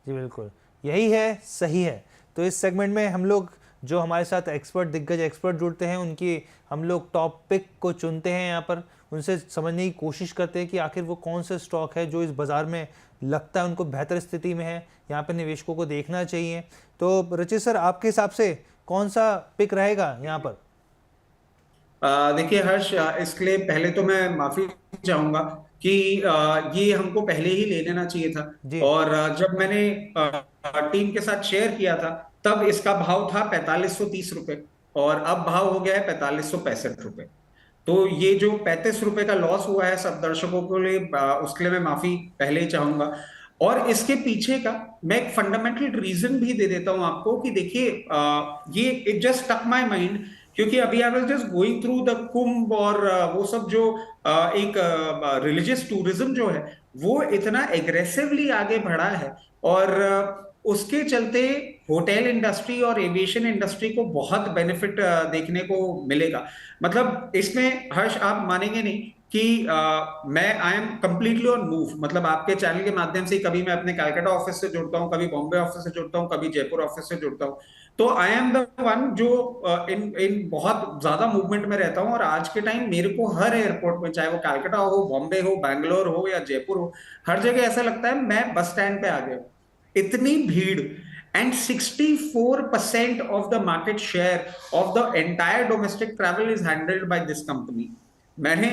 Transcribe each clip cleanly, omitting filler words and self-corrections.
जी बिल्कुल, यही है, सही है। तो इस सेगमेंट में हम लोग जो हमारे साथ दिग्गज एक्सपर्ट जुड़ते हैं, उनकी हम लोग टॉप पिक को चुनते हैं यहाँ पर, उनसे समझने की कोशिश करते हैं कि आखिर वो कौन से स्टॉक है जो इस बाज़ार में लगता है उनको बेहतर स्थिति में है, यहाँ पे निवेशकों को देखना चाहिए। तो रचित सर, आपके हिसाब से कौन सा पिक रहेगा यहाँ पर? देखिए हर्ष, इसके लिए पहले तो मैं माफी चाहूंगा कि ये हमको पहले ही ले लेना चाहिए था। जी। और जब मैंने टीम के साथ शेयर किया था, तब इसका भाव था 4530 रुपए, और अब भाव हो गया है 4565 रुपए। तो ये जो 35 रुपए का लॉस हुआ है सब दर्शकों के लिए, उसके लिए मैं माफी पहले ही चाहूंगा। और इसके पीछे का मैं एक फंडामेंटल रीजन भी दे देता हूं आपको कि देखिए, ये it just stuck my mind, क्योंकि अभी I was just going through the Kumbh और वो सब जो एक रिलीजियस टूरिज्म जो है, वो इतना एग्रेसिवली आगे बढ़ा है। और उसके चलते होटल इंडस्ट्री और एविएशन इंडस्ट्री को बहुत बेनिफिट देखने को मिलेगा। मतलब इसमें हर्ष, आप मानेंगे नहीं कि मैं I am completely on move. मतलब आपके चैनल के माध्यम से कभी मैं अपने कलकत्ता ऑफिस से जुड़ता हूँ, कभी बॉम्बे ऑफिस से जुड़ता हूँ, कभी जयपुर ऑफिस से जुड़ता हूँ। तो आई एम द वन जो इन इन बहुत ज्यादा मूवमेंट में रहता हूँ। और आज के टाइम मेरे को हर एयरपोर्ट में, चाहे वो कलकत्ता हो, बॉम्बे हो, बैंगलोर हो या जयपुर हो, हर जगह ऐसा लगता है मैं बस स्टैंड पे आ गया हूँ। इतनी भीड़। And 64% of the market share of the entire domestic travel is handled by this company. मैंने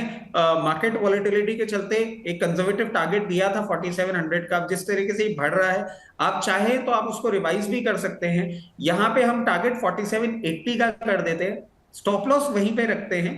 मार्केट वॉलेटिलिटी के चलते एक कंजर्वेटिव टारगेट दिया था 4700 का। अब जिस तरीके से ये बढ़ रहा है, आप चाहे तो आप उसको रिवाइज भी कर सकते हैं। यहां पे हम टारगेट 4780 का कर देते हैं, स्टॉप लॉस वहीं पे रखते हैं,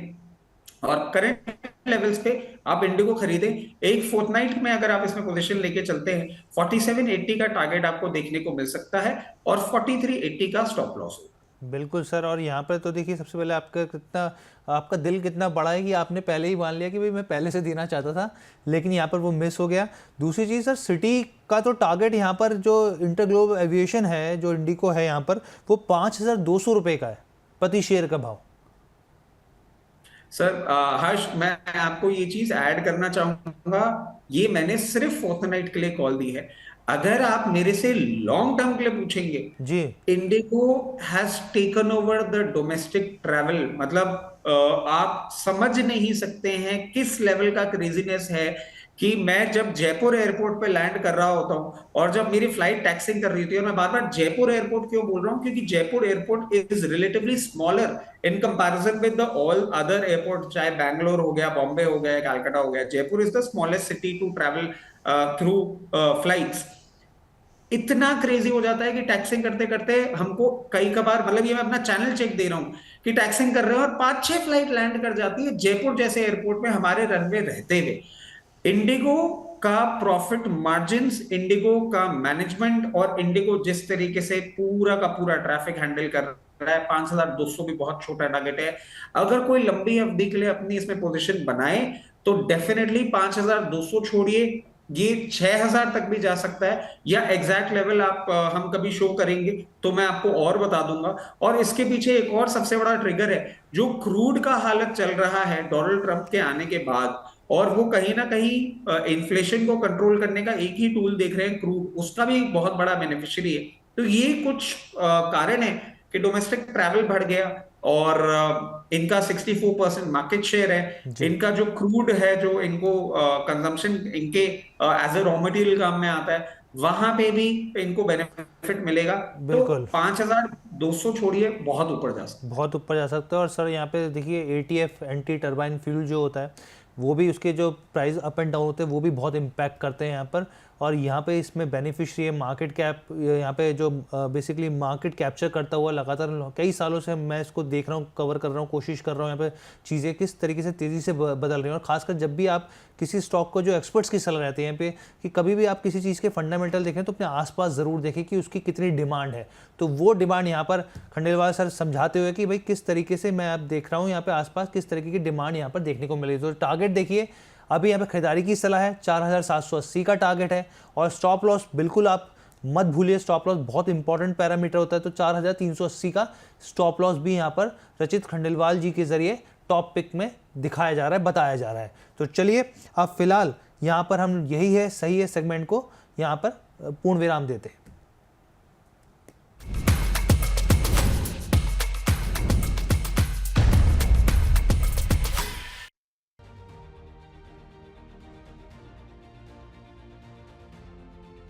और करंट लेवल्स पे आप इंडिगो खरीदें। एक फोर्टनाइट में अगर आप इसमें पोजीशन लेके चलते हैं, 4780 का टारगेट आपको देखने को मिल सकता है, और 4380 का स्टॉप लॉस होगा। बिल्कुल सर, और यहाँ पर तो देखिए, सबसे पहले आपका दिल कितना बड़ा है कि आपने पहले ही मान लिया कि भाई मैं पहले से देना चाहता था, लेकिन यहाँ पर वो मिस हो गया। दूसरी चीज़ सर, सिटी का तो टारगेट यहाँ पर जो इंटरग्लोब एविएशन है, जो इंडिको है यहाँ पर, वो 5200 रुपये का है प्रति शेयर का भाव। सर हर्ष, मैं आपको ये चीज ऐड करना चाहूंगा। ये मैंने सिर्फ फोर्टनाइट के लिए कॉल दी है। अगर आप मेरे से लॉन्ग टर्म के लिए पूछेंगे, जी। IndiGo has taken over the domestic travel. मतलब आप समझ नहीं सकते हैं किस लेवल का क्रेजीनेस है कि मैं जब जयपुर एयरपोर्ट पे लैंड कर रहा होता हूं, और जब मेरी फ्लाइट टैक्सिंग कर रही थी, और मैं बार बार जयपुर एयरपोर्ट क्यों बोल रहा हूं, क्योंकि Jaipur airport is relatively smaller in comparison with the all other airport. चाहे बैंगलोर हो गया, बॉम्बे हो गया, कलकत्ता हो गया, Jaipur is the smallest city to travel through flights. इतना क्रेजी हो जाता है कि टैक्सिंग करते करते हमको कई कबार, मतलब ये मैं अपना चैनल चेक दे रहा हूं, कि टैक्सिंग कर रहे हो और 5-6 फ्लाइट लैंड कर जाती है जयपुर जैसे एयरपोर्ट में हमारे रनवे रहते हुए। इंडिगो का प्रॉफिट मार्जिन्स, इंडिगो का मैनेजमेंट, और इंडिगो जिस तरीके से पूरा का पूरा ट्रैफिक हैंडल कर रहा है, 5200 भी बहुत छोटा टारगेट है। अगर कोई लंबी अवधि के लिए अपनी इसमें पोजीशन बनाए, तो डेफिनेटली 5200 छोड़िए, ये 6000 तक भी जा सकता है। या एग्जैक्ट लेवल आप हम कभी शो करेंगे तो मैं आपको और बता दूंगा। और इसके पीछे एक और सबसे बड़ा ट्रिगर है, जो क्रूड का हालत चल रहा है डोनाल्ड ट्रंप के आने के बाद, और वो कहीं ना कहीं इन्फ्लेशन को कंट्रोल करने का एक ही टूल देख रहे हैं, क्रूड, उसका भी बहुत बड़ा बेनिफिशियरी है। तो ये कुछ कारण है कि डोमेस्टिक ट्रैवल बढ़ गया, और इनका 64% मार्केट शेयर है। जी इनका जो क्रूड है, जो इनको कंजम्पशन इनके एज ए रॉ मटेरियल काम में आता है, वहां पे भी इनको बेनिफिट मिलेगा। तो बिल्कुल, 5200 छोड़िए, बहुत ऊपर जा सकता बहुत ऊपर जा सकता है। और सर यहाँ पे देखिए, एटीएफ एंटी टर्बाइन फ्यूल जो होता है, वो भी उसके जो प्राइस अप एंड डाउन होते हैं वो भी बहुत इम्पैक्ट करते हैं यहाँ पर। और यहाँ पे इसमें बेनिफिशियरी है मार्केट कैप, यहाँ पे जो बेसिकली मार्केट कैप्चर करता हुआ लगातार कई सालों से मैं इसको देख रहा हूँ, कवर कर रहा हूँ, कोशिश कर रहा हूँ यहाँ पे चीज़ें किस तरीके से तेज़ी से बदल रही हैं। और खासकर जब भी आप किसी स्टॉक को, जो एक्सपर्ट्स की सलाह रहती है यहाँ पे, कि कभी भी आप किसी चीज़ के फंडामेंटल देखें तो अपने आसपास ज़रूर देखें कि उसकी कितनी डिमांड है। तो वो डिमांड यहाँ पर खंडेलवाल सर समझाते हुए कि भाई किस तरीके से मैं आप देख रहा हूँ यहाँ पे आसपास किस तरीके की डिमांड यहाँ पर देखने को मिली। तो टारगेट देखिए, अभी यहाँ पे खरीदारी की सलाह है, 4780 का टारगेट है। और स्टॉप लॉस बिल्कुल आप मत भूलिए, स्टॉप लॉस बहुत इंपॉर्टेंट पैरामीटर होता है। तो 4380 का स्टॉप लॉस भी यहाँ पर रचित खंडेलवाल जी के जरिए टॉप पिक में दिखाया जा रहा है, बताया जा रहा है। तो चलिए अब फिलहाल यहाँ पर हम यही है, सही है सेगमेंट को यहाँ पर पूर्ण विराम देते हैं।